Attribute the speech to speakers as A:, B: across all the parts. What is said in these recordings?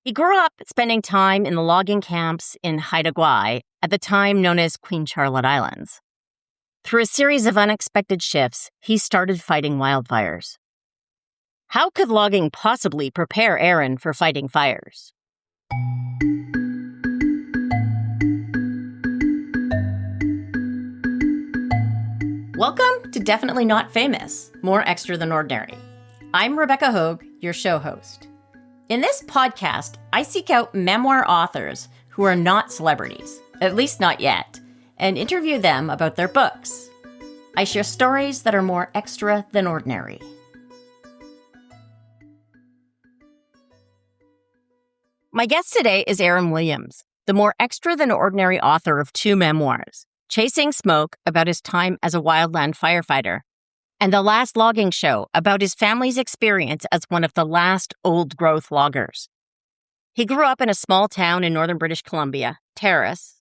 A: He grew up spending time in the logging camps in Haida Gwaii, at the time known as Queen Charlotte Islands. Through a series of unexpected shifts, he started fighting wildfires. How could logging possibly prepare Aaron for fighting fires? Welcome to Definitely Not Famous, More Extra Than Ordinary. I'm Rebecca Hogue, your show host. In this podcast, I seek out memoir authors who are not celebrities, at least not yet, and interview them about their books. I share stories that are more extra than ordinary. My guest today is Aaron Williams, the more extra than ordinary author of two memoirs, Chasing Smoke, about his time as a wildland firefighter, and The Last Logging Show, about his family's experience as one of the last old-growth loggers. He grew up in a small town in northern British Columbia, Terrace,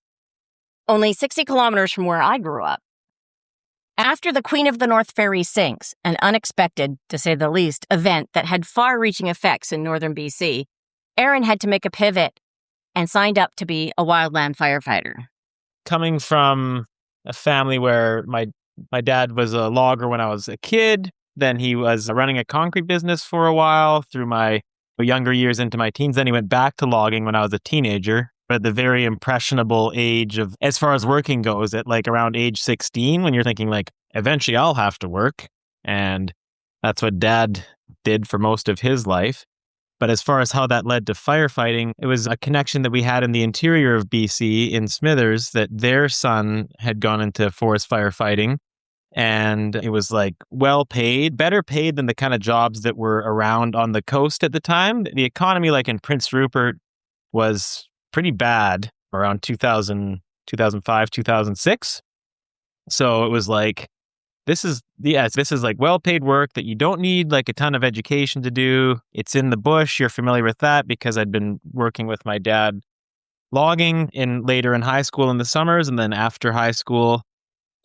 A: only 60 kilometers from where I grew up. After the Queen of the North ferry sinks, an unexpected, to say the least, event that had far-reaching effects in northern BC, Aaron had to make a pivot and signed up to be a wildland firefighter.
B: Coming from a family where my dad was a logger when I was a kid, then he was running a concrete business for a while through my younger years into my teens. Then he went back to logging when I was a teenager, but at the very impressionable age of, as far as working goes, at like around age 16, when you're thinking like, eventually I'll have to work. And that's what dad did for most of his life. But as far as how that led to firefighting, it was a connection that we had in the interior of BC in Smithers, that their son had gone into forest firefighting. And it was like well paid, better paid than the kind of jobs that were around on the coast at the time. The economy, like in Prince Rupert, was pretty bad around 2000, 2005, 2006. So it was like, this is like well-paid work that you don't need like a ton of education to do. It's in the bush. You're familiar with that because I'd been working with my dad logging later in high school in the summers and then after high school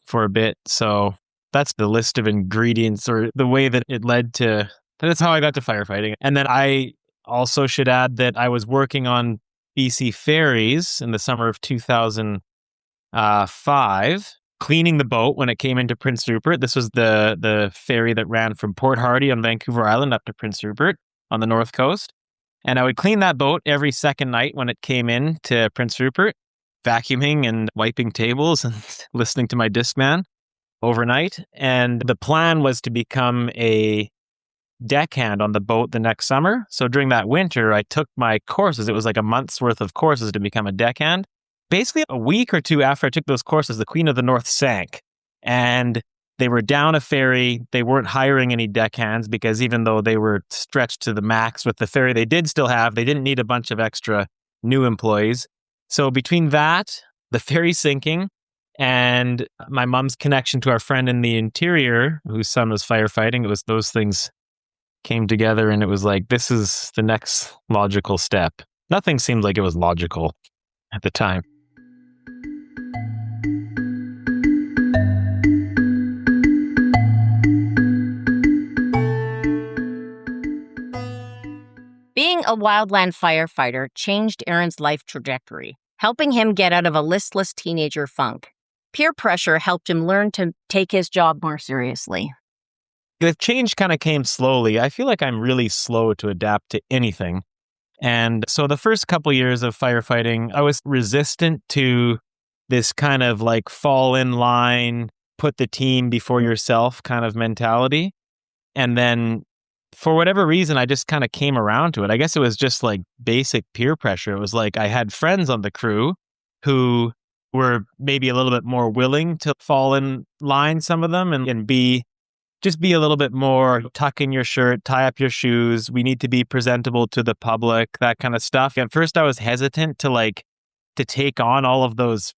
B: for a bit. So that's the list of ingredients or the way that it led to, that's how I got to firefighting. And then I also should add that I was working on BC ferries in the summer of 2005. Cleaning the boat when it came into Prince Rupert. This was the ferry that ran from Port Hardy on Vancouver Island up to Prince Rupert on the north coast. And I would clean that boat every second night when it came in to Prince Rupert, vacuuming and wiping tables and listening to my Discman overnight. And the plan was to become a deckhand on the boat the next summer. So during that winter, I took my courses. It was like a month's worth of courses to become a deckhand. Basically, a week or two after I took those courses, the Queen of the North sank. And they were down a ferry. They weren't hiring any deckhands because even though they were stretched to the max with the ferry they didn't need a bunch of extra new employees. So between that, the ferry sinking, and my mom's connection to our friend in the interior, whose son was firefighting, it was those things came together and it was like, this is the next logical step. Nothing seemed like it was logical at the time.
A: Being a wildland firefighter changed Aaron's life trajectory, helping him get out of a listless teenager funk. Peer pressure helped him learn to take his job more seriously.
B: The change kind of came slowly. I feel like I'm really slow to adapt to anything. And so the first couple years of firefighting, I was resistant to this kind of like fall in line, put the team before yourself kind of mentality. And then for whatever reason, I just kind of came around to it. I guess it was just like basic peer pressure. It was like I had friends on the crew who were maybe a little bit more willing to fall in line, some of them, and be a little bit more tuck in your shirt, tie up your shoes. We need to be presentable to the public, that kind of stuff. At first, I was hesitant to take on all of those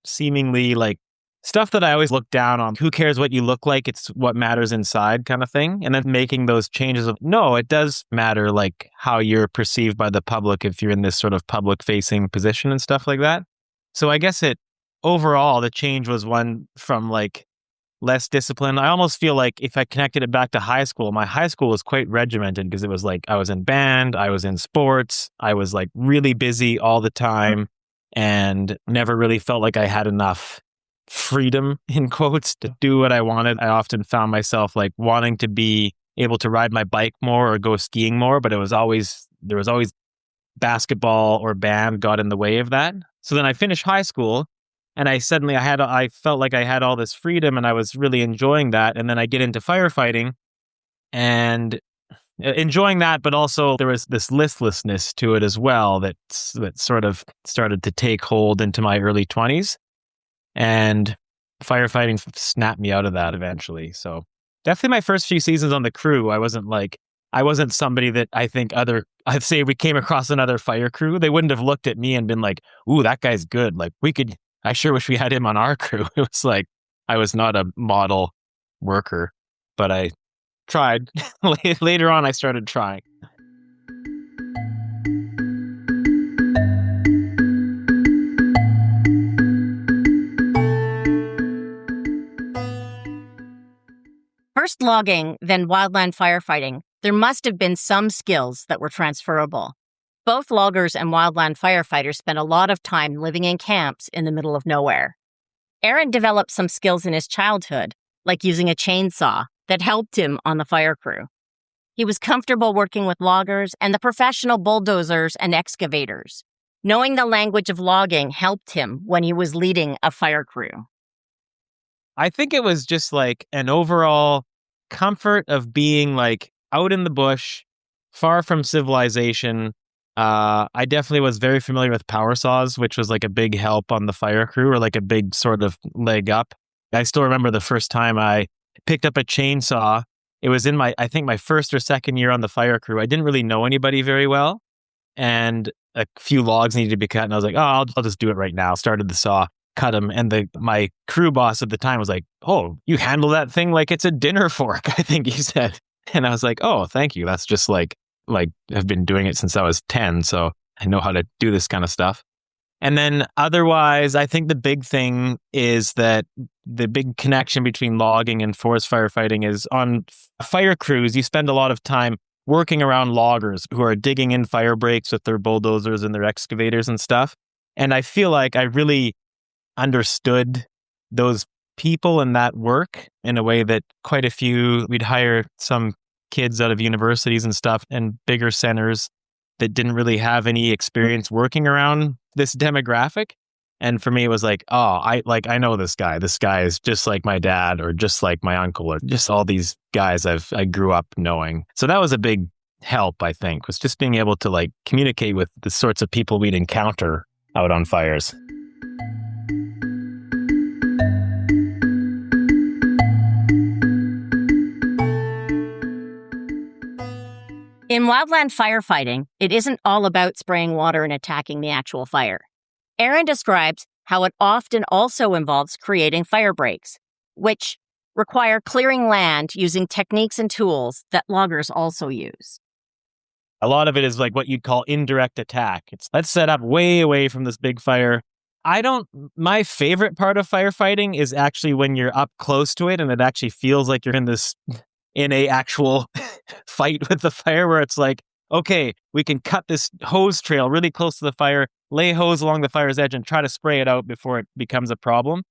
B: seemingly like stuff that I always look down on. Who cares what you look like? It's what matters inside kind of thing. And then making those changes of, no, it does matter like how you're perceived by the public if you're in this sort of public facing position and stuff like that. So I guess overall, the change was one from like less discipline. I almost feel like if I connected it back to high school, my high school was quite regimented because it was like I was in band, I was in sports, I was like really busy all the time and never really felt like I had enough freedom in quotes to do what I wanted. I often found myself like wanting to be able to ride my bike more or go skiing more, but there was always basketball or band got in the way of that. So then I finished high school and I felt like I had all this freedom and I was really enjoying that. And then I get into firefighting and enjoying that, but also there was this listlessness to it as well that sort of started to take hold into my early 20s. And firefighting snapped me out of that eventually. So definitely my first few seasons on the crew, I wasn't somebody that I'd say we came across another fire crew. They wouldn't have looked at me and been like, ooh, that guy's good. Like I sure wish we had him on our crew. It was like, I was not a model worker, but I tried. Later on, I started trying.
A: First logging, then wildland firefighting. There must have been some skills that were transferable. Both loggers and wildland firefighters spent a lot of time living in camps in the middle of nowhere. Aaron developed some skills in his childhood, like using a chainsaw, that helped him on the fire crew. He was comfortable working with loggers and the professional bulldozers and excavators. Knowing the language of logging helped him when he was leading a fire crew.
B: I think it was just like an overall comfort of being like out in the bush, far from civilization. I definitely was very familiar with power saws, which was like a big help on the fire crew or like a big sort of leg up. I still remember the first time I picked up a chainsaw. It was in my first or second year on the fire crew. I didn't really know anybody very well. And a few logs needed to be cut. And I was like, oh, I'll just do it right now. Started the saw, cut them. And my crew boss at the time was like, oh, you handle that thing like it's a dinner fork, I think he said. And I was like, oh, thank you. That's just like I've been doing it since I was 10. So I know how to do this kind of stuff. And then otherwise, I think the big thing is that the big connection between logging and forest firefighting is on fire crews, you spend a lot of time working around loggers who are digging in fire breaks with their bulldozers and their excavators and stuff. And I feel like I really understood those people and that work in a way that we'd hire some kids out of universities and stuff and bigger centers that didn't really have any experience working around this demographic. And for me, it was like, oh, I know this guy. This guy is just like my dad or just like my uncle or just all these guys I grew up knowing. So that was a big help, I think, was just being able to like communicate with the sorts of people we'd encounter out on fires.
A: In wildland firefighting, it isn't all about spraying water and attacking the actual fire. Aaron describes how it often also involves creating firebreaks, which require clearing land using techniques and tools that loggers also use.
B: A lot of it is like what you'd call indirect attack. Let's set up way away from this big fire. My favorite part of firefighting is actually when you're up close to it and it actually feels like you're in a actual fight with the fire where it's like, okay, we can cut this hose trail really close to the fire, lay hose along the fire's edge and try to spray it out before it becomes a problem.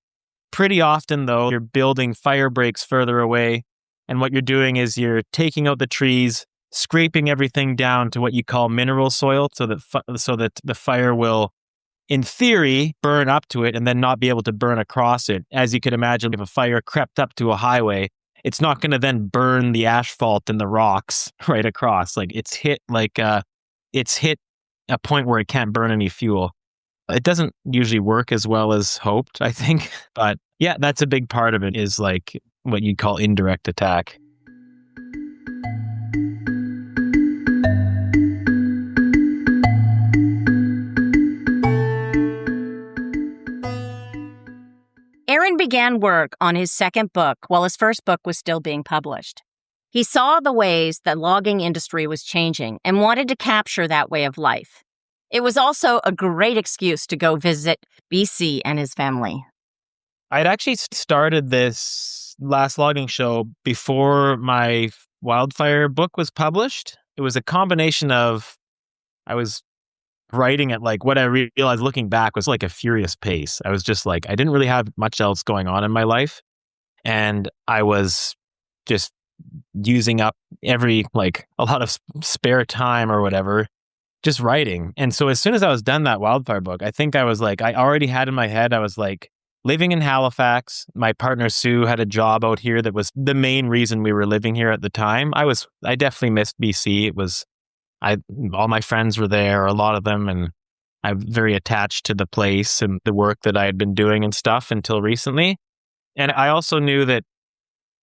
B: Pretty often, though, you're building fire breaks further away. And what you're doing is you're taking out the trees, scraping everything down to what you call mineral soil so that the fire will, in theory, burn up to it and then not be able to burn across it. As you could imagine, if a fire crept up to a highway, it's not going to then burn the asphalt and the rocks right across. Like it's hit a point where it can't burn any fuel. It doesn't usually work as well as hoped, I think. But yeah, that's a big part of it is like what you'd call indirect attack.
A: Aaron began work on his second book while his first book was still being published. He saw the ways the logging industry was changing and wanted to capture that way of life. It was also a great excuse to go visit BC and his family.
B: I'd actually started this this last logging show before my wildfire book was published. It was a combination of, I was writing at like what I realized looking back was like a furious pace. I was just like, I didn't really have much else going on in my life. And I was just using up like a lot of spare time or whatever, just writing. And so as soon as I was done that wildfire book, I think I was like, I already had in my head, I was like living in Halifax. My partner Sue had a job out here that was the main reason we were living here at the time. I definitely missed BC. All my friends were there, a lot of them, and I'm very attached to the place and the work that I had been doing and stuff until recently. And I also knew that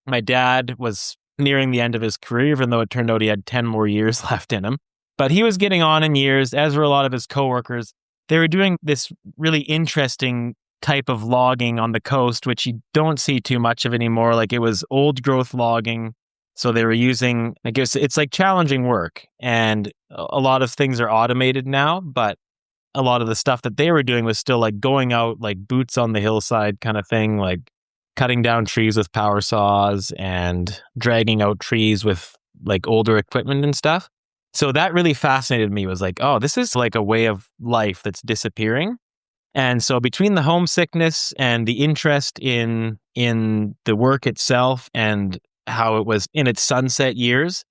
B: my dad was nearing the end of his career, even though it turned out he had 10 more years left in him. But he was getting on in years, as were a lot of his coworkers. They were doing this really interesting type of logging on the coast, which you don't see too much of anymore. Like, it was old growth logging. So they were using, I guess it's like challenging work. And a lot of things are automated now, but a lot of the stuff that they were doing was still like going out, like boots on the hillside kind of thing, like cutting down trees with power saws and dragging out trees with like older equipment and stuff. So that really fascinated me. It was like, oh, this is like a way of life that's disappearing. And so between the homesickness and the interest in the work itself and how it was in its sunset years,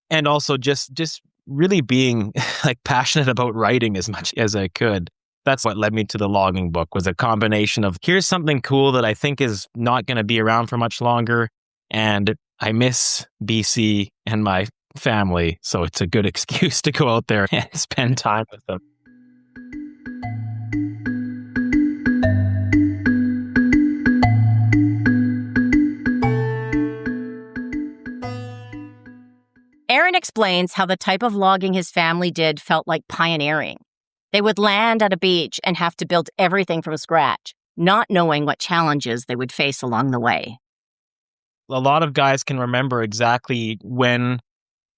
B: and also just really being like passionate about writing as much as I could. That's what led me to the logging book, was a combination of, here's something cool that I think is not going to be around for much longer, and I miss BC and my family, so it's a good excuse to go out there and spend time with them.
A: Aaron explains how the type of logging his family did felt like pioneering. They would land at a beach and have to build everything from scratch, not knowing what challenges they would face along the way.
B: A lot of guys can remember exactly when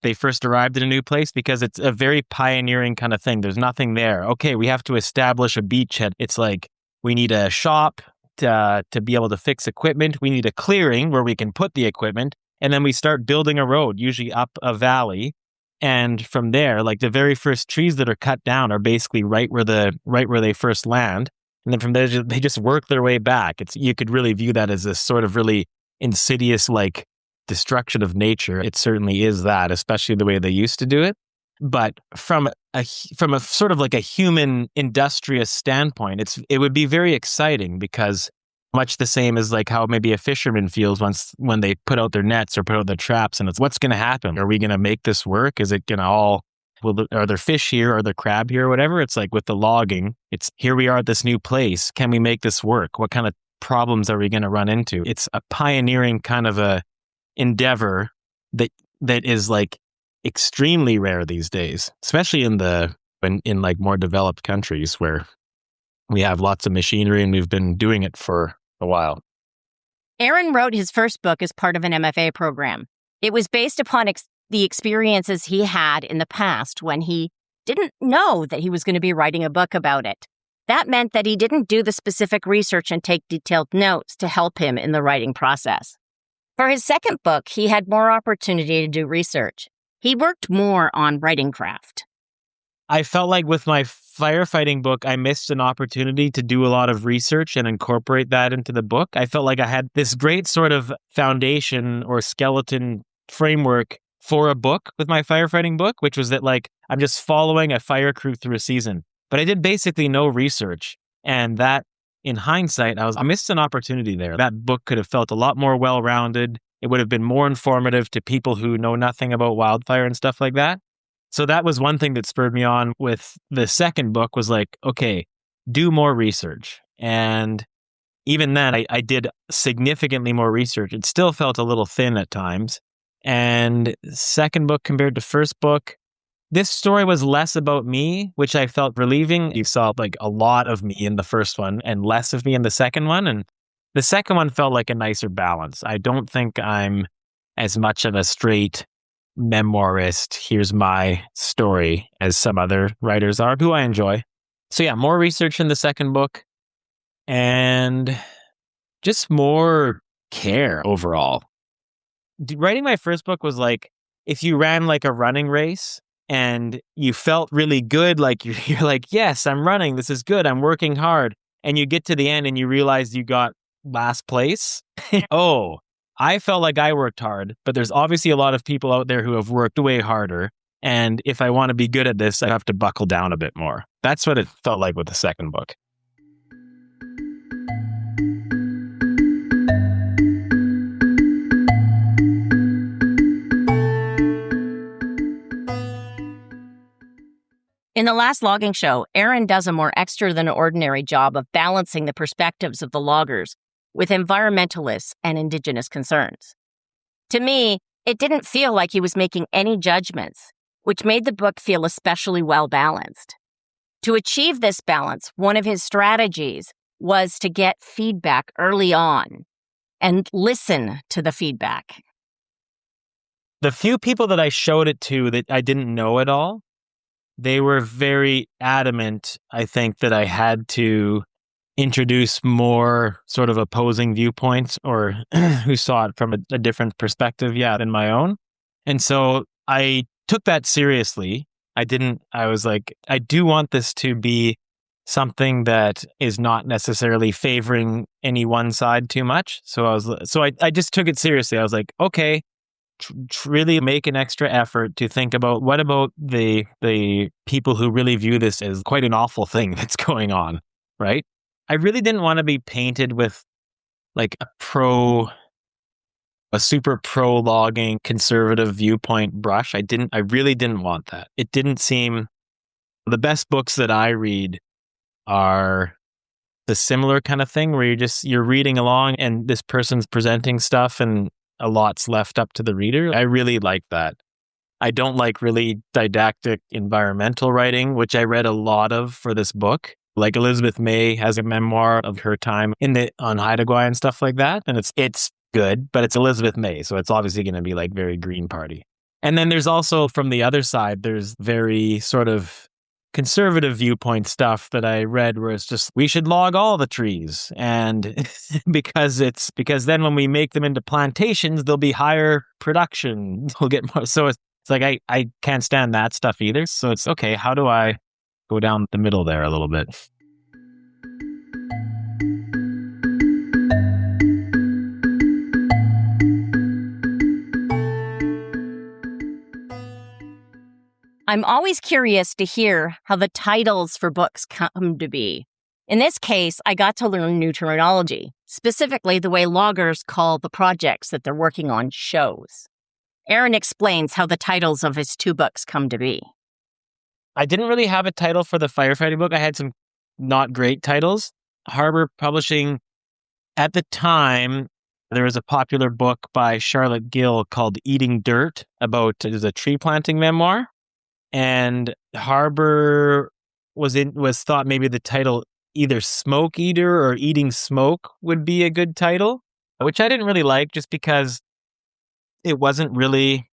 B: they first arrived at a new place because it's a very pioneering kind of thing. There's nothing there. Okay, we have to establish a beachhead. It's like, we need a shop to be able to fix equipment. We need a clearing where we can put the equipment. And then we start building a road, usually up a valley. And from there, like the very first trees that are cut down are basically right where they first land. And then from there, they just work their way back. You could really view that as this sort of really insidious, like, destruction of nature. It certainly is that, especially the way they used to do it. But from a sort of like a human industrious standpoint, it would be very exciting, because much the same as like how maybe a fisherman feels when they put out their nets or put out their traps, and it's, what's going to happen? Are we going to make this work? Is it going to are there fish here? Are there crab here? Or whatever. It's like with the logging, it's, here we are at this new place. Can we make this work? What kind of problems are we going to run into? It's a pioneering kind of a endeavor that is like extremely rare these days, especially in like more developed countries where we have lots of machinery and we've been doing it for a while.
A: Aaron wrote his first book as part of an MFA program. It was based upon the experiences he had in the past when he didn't know that he was going to be writing a book about it. That meant that he didn't do the specific research and take detailed notes to help him in the writing process. For his second book, he had more opportunity to do research. He worked more on writing craft.
B: I felt like with my firefighting book, I missed an opportunity to do a lot of research and incorporate that into the book. I felt like I had this great sort of foundation or skeleton framework for a book with my firefighting book, which was that, like, I'm just following a fire crew through a season. But I did basically no research. And that, in hindsight, I missed an opportunity there. That book could have felt a lot more well-rounded. It would have been more informative to people who know nothing about wildfire and stuff like that. So that was one thing that spurred me on with the second book, was like, okay, do more research. And even then, I did significantly more research. It still felt a little thin at times. And second book compared to first book, this story was less about me, which I felt relieving. You saw like a lot of me in the first one and less of me in the second one. And the second one felt like a nicer balance. I don't think I'm as much of a straight memoirist, here's my story, as some other writers are, who I enjoy. So yeah, more research in the second book and just more care overall. Writing my first book was like if you ran like a running race and you felt really good, like you're like, yes, I'm running. This is good. I'm working hard. And you get to the end and you realize you got last place. Oh, I felt like I worked hard, but there's obviously a lot of people out there who have worked way harder. And if I want to be good at this, I have to buckle down a bit more. That's what it felt like with the second book.
A: In the last logging show, Aaron does a more extra than ordinary job of balancing the perspectives of the loggers with environmentalists and Indigenous concerns. To me, it didn't feel like he was making any judgments, which made the book feel especially well balanced. To achieve this balance, one of his strategies was to get feedback early on and listen to the feedback.
B: The few people that I showed it to that I didn't know at all, they were very adamant, I think, that I had to introduce more sort of opposing viewpoints or who saw it from a different perspective, than my own. And so I took that seriously. I was like, I do want this to be something that is not necessarily favoring any one side too much. So I just took it seriously. I was like, okay, really make an extra effort to think about what about the people who really view this as quite an awful thing that's going on, right? I really didn't want to be painted with like a super pro logging conservative viewpoint brush. I really didn't want that. It didn't seem the best books that I read are the similar kind of thing where you're reading along and this person's presenting stuff and a lot's left up to the reader. I really like that. I don't like really didactic environmental writing, which I read a lot of for this book. Like Elizabeth May has a memoir of her time on Haida Gwaii and stuff like that. And it's good, but it's Elizabeth May. So it's obviously going to be like very Green Party. And then there's also from the other side, there's very sort of conservative viewpoint stuff that I read where it's just, we should log all the trees. And because then when we make them into plantations, there'll be higher production. We'll get more. So it's like, I can't stand that stuff either. So it's okay. How do I go down the middle there a little bit?
A: I'm always curious to hear how the titles for books come to be. In this case, I got to learn new terminology, specifically the way loggers call the projects that they're working on shows. Aaron explains how the titles of his 2 books come to be.
B: I didn't really have a title for the firefighting book. I had some not great titles. Harbor Publishing, at the time, there was a popular book by Charlotte Gill called Eating Dirt it was a tree planting memoir. And Harbor was thought maybe the title either Smoke Eater or Eating Smoke would be a good title, which I didn't really like just because it wasn't really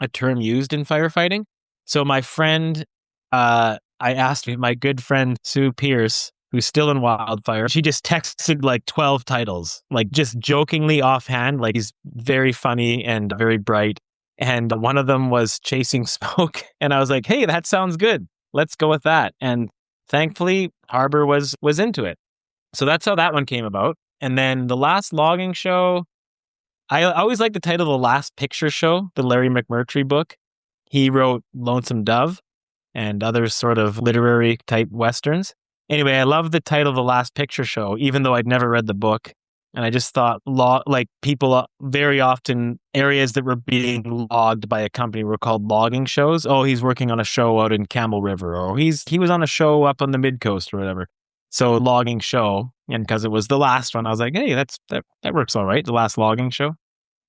B: a term used in firefighting. So my friend, I asked my good friend Sue Pierce, who's still in wildfire, she just texted like 12 titles, like just jokingly offhand, like he's very funny and very bright. And one of them was Chasing Smoke. And I was like, hey, that sounds good. Let's go with that. And thankfully, Harbor was into it. So that's how that one came about. And then the last logging show, I always liked the title The Last Picture Show, the Larry McMurtry book. He wrote Lonesome Dove and other sort of literary type westerns. Anyway, I love the title The Last Picture Show, even though I'd never read the book. And I just thought, people very often, areas that were being logged by a company were called logging shows. Oh, he's working on a show out in Campbell River, or he was on a show up on the mid-coast or whatever. So logging show. And because it was the last one, I was like, hey, that works all right. The last logging show.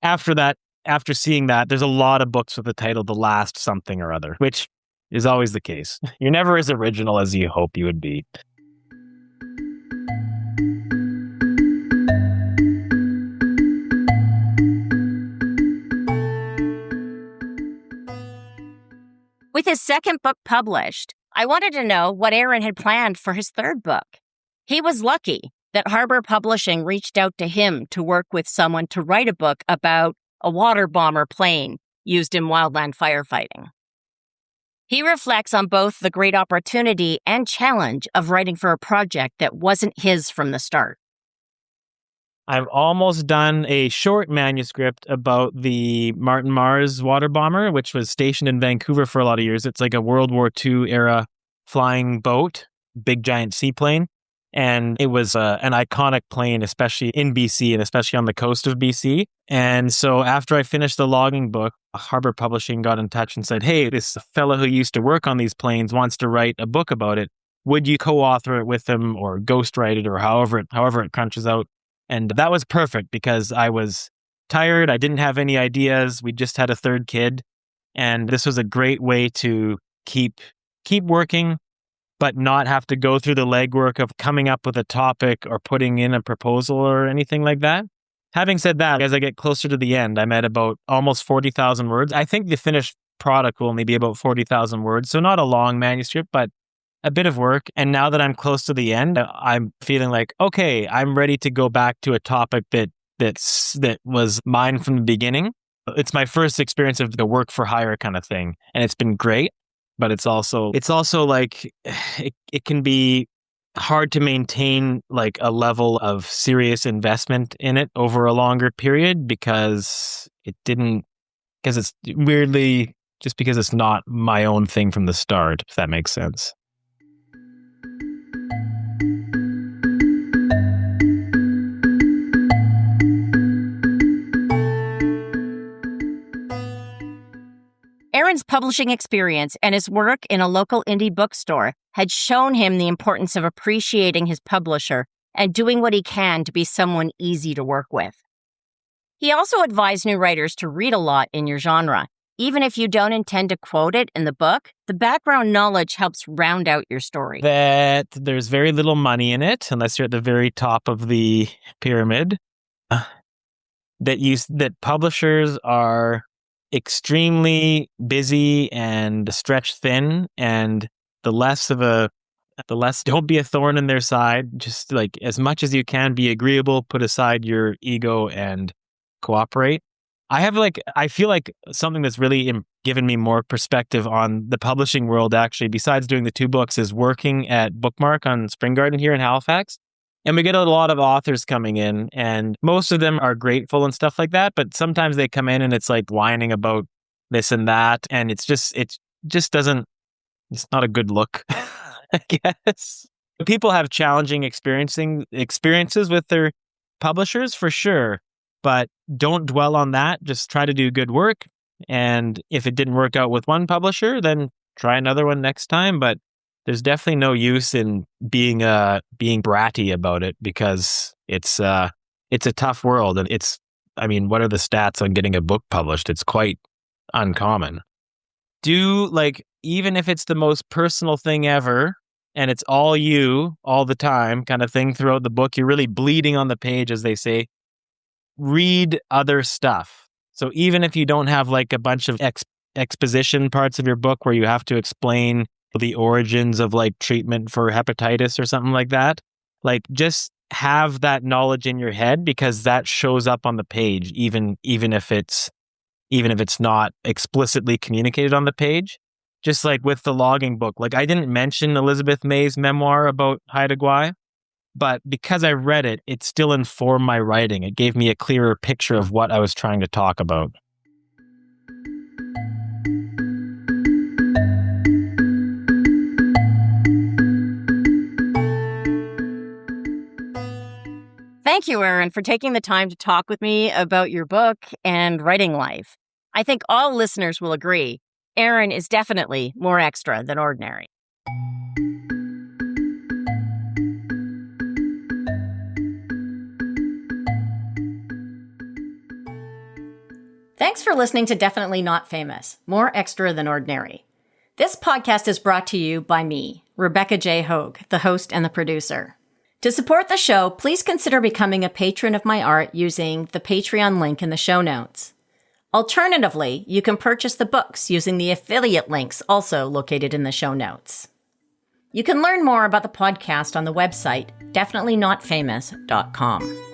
B: After seeing that, there's a lot of books with the title The Last Something or Other, which is always the case. You're never as original as you hope you would be.
A: With his second book published, I wanted to know what Aaron had planned for his third book. He was lucky. that Harbor Publishing reached out to him to work with someone to write a book about a water bomber plane used in wildland firefighting. He reflects on both the great opportunity and challenge of writing for a project that wasn't his from the start.
B: I've almost done a short manuscript about the Martin Mars water bomber, which was stationed in Vancouver for a lot of years. It's like a World War II era flying boat, big giant seaplane. And it was an iconic plane, especially in BC and especially on the coast of BC. And so after I finished the logging book, Harbor Publishing got in touch and said, hey, this fellow who used to work on these planes wants to write a book about it. Would you co-author it with him or ghostwrite it or however it crunches out? And that was perfect because I was tired. I didn't have any ideas. We just had a third kid. And this was a great way to keep working, but not have to go through the legwork of coming up with a topic or putting in a proposal or anything like that. Having said that, as I get closer to the end, I'm at about almost 40,000 words. I think the finished product will only be about 40,000 words. So not a long manuscript, but a bit of work. And now that I'm close to the end, I'm feeling like, okay, I'm ready to go back to a topic that was mine from the beginning. It's my first experience of the work for hire kind of thing. And it's been great. But it's also like it can be hard to maintain like a level of serious investment in it over a longer period because it's weirdly just because it's not my own thing from the start, if that makes sense.
A: Aaron's publishing experience and his work in a local indie bookstore had shown him the importance of appreciating his publisher and doing what he can to be someone easy to work with. He also advised new writers to read a lot in your genre. Even if you don't intend to quote it in the book, the background knowledge helps round out your story.
B: That there's very little money in it, unless you're at the very top of the pyramid. That publishers are extremely busy and stretched thin, and the less don't be a thorn in their side. Just like as much as you can be agreeable, put aside your ego and cooperate. I feel like something that's really given me more perspective on the publishing world, actually, besides doing the 2 books, is working at Bookmark on Spring Garden here in Halifax. And we get a lot of authors coming in, and most of them are grateful and stuff like that. But sometimes they come in and it's like whining about this and that. And it's not a good look, I guess. People have challenging experiences with their publishers for sure, but don't dwell on that. Just try to do good work. And if it didn't work out with one publisher, then try another one next time. But there's definitely no use in being bratty about it because it's a tough world. And what are the stats on getting a book published? It's quite uncommon. Even if it's the most personal thing ever and it's all you all the time kind of thing throughout the book, you're really bleeding on the page, as they say, read other stuff. So even if you don't have like a bunch of exposition parts of your book where you have to explain the origins of like treatment for hepatitis or something like that, like just have that knowledge in your head because that shows up on the page, even if it's not explicitly communicated on the page. Just like with the logging book, like I didn't mention Elizabeth May's memoir about Haida Gwaii, but because I read it, it still informed my writing. It gave me a clearer picture of what I was trying to talk about.
A: Thank you, Aaron, for taking the time to talk with me about your book and writing life. I think all listeners will agree, Aaron is definitely more extra than ordinary. Thanks for listening to Definitely Not Famous, More Extra Than Ordinary. This podcast is brought to you by me, Rebecca J. Hogue, the host and the producer. To support the show, please consider becoming a patron of my art using the Patreon link in the show notes. Alternatively, you can purchase the books using the affiliate links also located in the show notes. You can learn more about the podcast on the website definitelynotfamous.com.